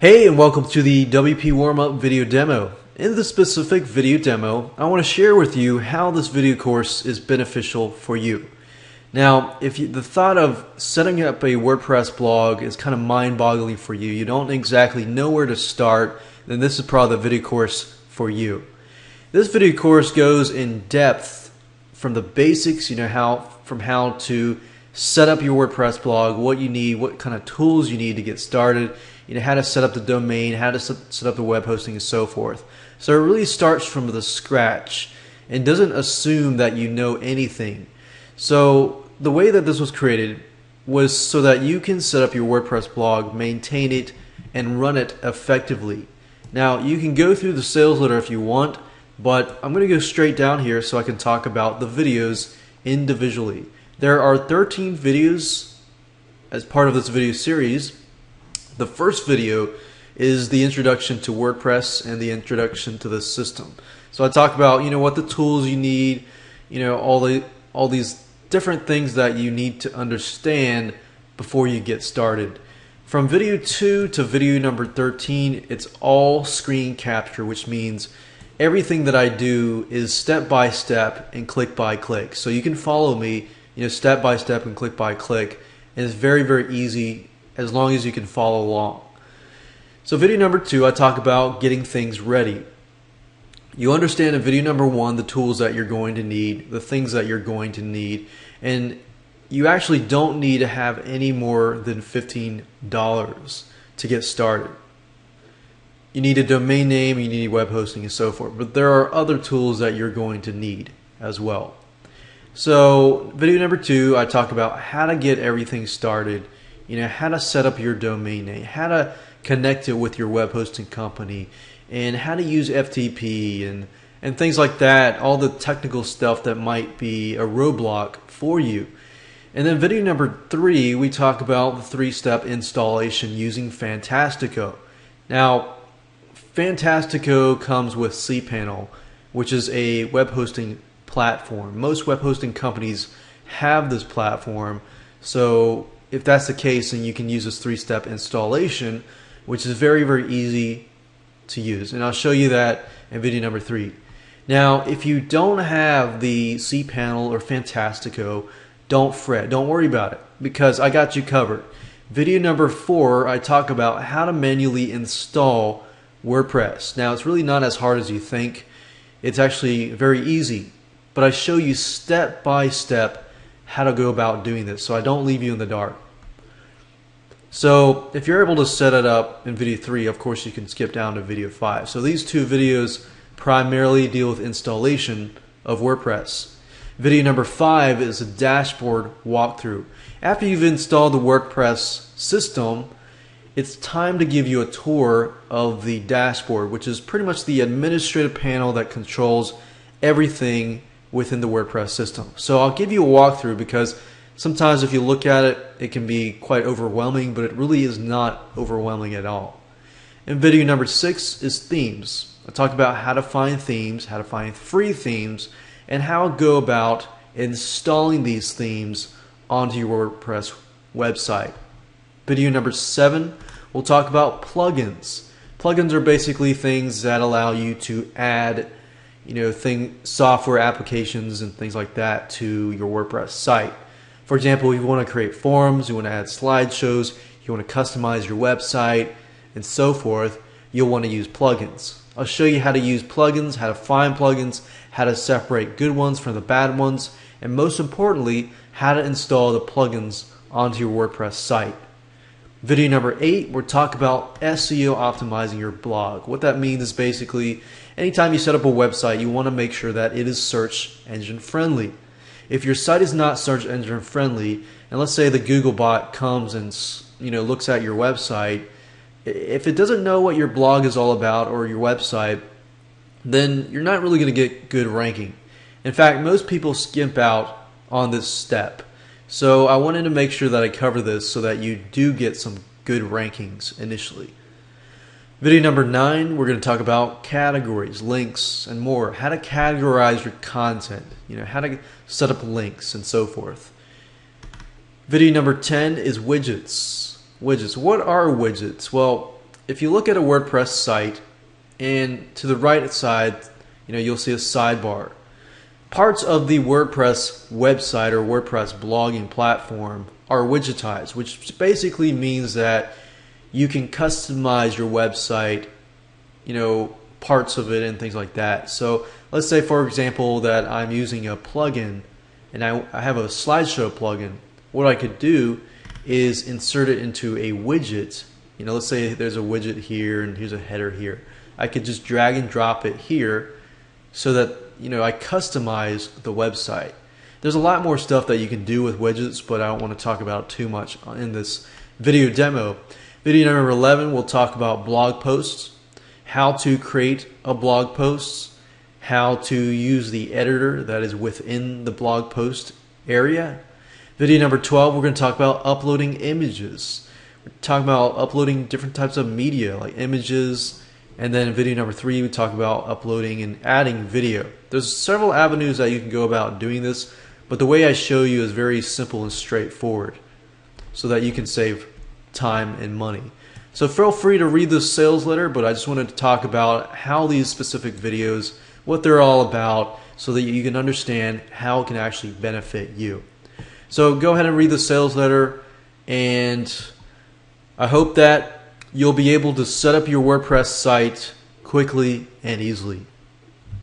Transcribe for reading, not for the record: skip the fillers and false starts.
Hey, and welcome to the WP Warmup video demo. In this specific video demo, I want to share with you how this video course is beneficial for you. Now, if the thought of setting up a WordPress blog is kind of mind-boggling for you, you don't exactly know where to start, then this is probably the video course for you. This video course goes in depth from the basics, from how to set up your WordPress blog, what you need, what kind of tools you need to get started, how to set up the domain, how to set up the web hosting, and so forth. So it really starts from the scratch and doesn't assume that you know anything. So the way that this was created was so that you can set up your WordPress blog, maintain it, and run it effectively. Now you can go through the sales letter if you want, but I'm going to go straight down here so I can talk about the videos individually. There are 13 videos as part of this video series. The first video is the introduction to WordPress and the introduction to the system. So I talk about what the tools you need, all these different things that you need to understand before you get started. From video 2 to video number 13, it's all screen capture, which means everything that I do is step by step and click by click. So you can follow me, step by step and click by click, and it's very, very easy as long as you can follow along. So video number 2, I talk about getting things ready. You understand in video number 1 the tools that you're going to need, the things that you're going to need, and you actually don't need to have any more than $15 to get started. You need a domain name, you need web hosting, and so forth, but there are other tools that you're going to need as well. So video number 2, I talk about how to get everything started, how to set up your domain name, how to connect it with your web hosting company, and how to use FTP and things like that, all the technical stuff that might be a roadblock for you. And then video number 3, we talk about the 3-step installation using Fantastico. Now, Fantastico comes with cPanel, which is a web hosting platform. Most web hosting companies have this platform, so if that's the case, then you can use this 3-step installation, which is very, very easy to use. And I'll show you that in video number 3. Now, if you don't have the cPanel or Fantastico, don't fret. Don't worry about it, because I got you covered. Video number 4, I talk about how to manually install WordPress. Now, it's really not as hard as you think. It's actually very easy. But I show you step by step how to go about doing this, so I don't leave you in the dark. So if you're able to set it up in video 3, of course you can skip down to video 5. So these 2 videos primarily deal with installation of WordPress. Video number 5 is a dashboard walkthrough. After you've installed the WordPress system, it's time to give you a tour of the dashboard, which is pretty much the administrative panel that controls everything within the WordPress system. So I'll give you a walkthrough because sometimes if you look at it, it can be quite overwhelming, but it really is not overwhelming at all. And video number 6 is themes. I talk about how to find themes, how to find free themes, and how to go about installing these themes onto your WordPress website. Video number 7, we'll talk about plugins. Plugins are basically things that allow you to add software applications and things like that to your WordPress site. For example, if you want to create forums, you want to add slideshows, you want to customize your website, and so forth, you'll want to use plugins. I'll show you how to use plugins, how to find plugins, how to separate good ones from the bad ones, and most importantly, how to install the plugins onto your WordPress site. Video number 8, we'll talk about SEO optimizing your blog. What that means is basically anytime you set up a website, you want to make sure that it is search engine friendly. If your site is not search engine friendly, and let's say the Google bot comes and looks at your website, if it doesn't know what your blog is all about or your website, then you're not really going to get good ranking. In fact, most people skimp out on this step. So I wanted to make sure that I cover this so that you do get some good rankings initially. Video number 9, we're going to talk about categories, links, and more. How to categorize your content, how to set up links and so forth. Video number 10 is widgets. Widgets. What are widgets? Well, if you look at a WordPress site, and to the right side, you'll see a sidebar. Parts of the WordPress website or WordPress blogging platform are widgetized, which basically means that you can customize your website, parts of it and things like that. So let's say, for example, that I'm using a plugin and I have a slideshow plugin. What I could do is insert it into a widget. Let's say there's a widget here and here's a header here. I could just drag and drop it here so that I customize the website. There's a lot more stuff that you can do with widgets, but I don't want to talk about too much in this video demo. Video number 11, we'll talk about blog posts, how to create a blog post, how to use the editor that is within the blog post area. Video number 12, we're going to talk about uploading images. We're talking about uploading different types of media like images. And then in video number 3, we talk about uploading and adding video. There's several avenues that you can go about doing this, but the way I show you is very simple and straightforward so that you can save time and money. So feel free to read this sales letter, but I just wanted to talk about how these specific videos, what they're all about, so that you can understand how it can actually benefit you. So go ahead and read the sales letter, and I hope that you'll be able to set up your WordPress site quickly and easily.